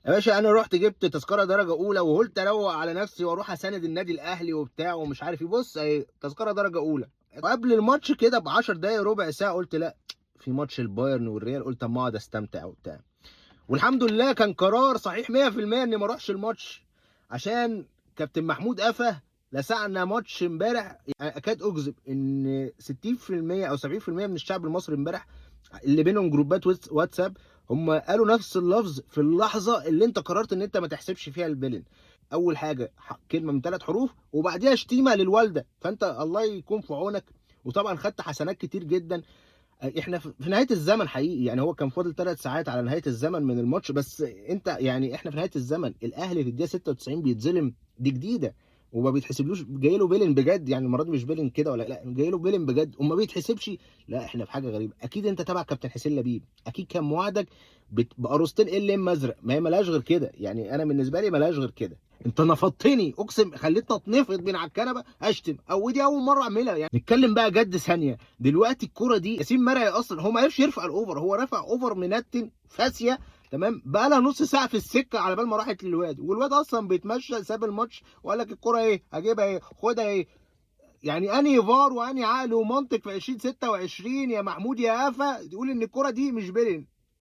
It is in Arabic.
يا باشا انا رحت جبت تذكره درجه اولى وقلت اروق على نفسي واروح اساند النادي الاهلي وبتاع ومش عارف ايه. بص اهي تذكره درجه اولى. وقبل الماتش كده ب 10 دقايق ربع ساعه قلت لا، في ماتش البايرن والريال، قلت اما اقعد استمتع وبتاع. والحمد لله كان قرار صحيح 100% اني ما اروحش الماتش، عشان كابتن محمود قفا لسعنا ماتش امبارح. يعني اكاد اكذب ان 60% او 70% من الشعب المصري امبارح اللي بينهم جروبات واتساب هم قالوا نفس اللفظ في اللحظه اللي انت قررت ان انت ما تحسبش فيها البلن. اول حاجه كلمه من 3 حروف وبعديها شتيمه للوالده، فانت الله يكون في عونك. وطبعا خدت حسنات كتير جدا. احنا في نهايه الزمن حقيقي، يعني هو كان فاضل 3 ساعات على نهايه الزمن من الماتش، بس انت يعني احنا في نهايه الزمن الاهلي في الدقيقه 96 بيتظلم، دي جديده وما بيتحسبلوش، جاي له بيلن بجد. يعني المره دي مش بيلن كده ولا لا، جاي له بيلن بجد وما بيتحسبش. لا احنا في حاجه غريبه. اكيد انت تبع كابتن حسين لبيب، اكيد كان موعدك بقروستين ام ازرق، ما هي ملهاش غير كده. يعني انا بالنسبه لي ملهاش غير كده. انت نفضتني اقسم، خليتني اتنفض من على الكنبه اشتم، او دي اول مره اعملها. يعني نتكلم بقى جد ثانيه. دلوقتي الكرة دي ياسين مرعي اصلا هو ما عرفش يرفع الاوفر، هو رفع اوفر منتن فاسيه. تمام، بقى لها نص ساعه في السكه على بال ما راحت للواد، والواد اصلا بيتمشى ساب الماتش وقال لك الكرة ايه هجيبها ايه خدها ايه. يعني انهي فار وانهي عقل ومنطق في 2026 يا محمود يا قفا تقول ان الكرة دي مش بيلين؟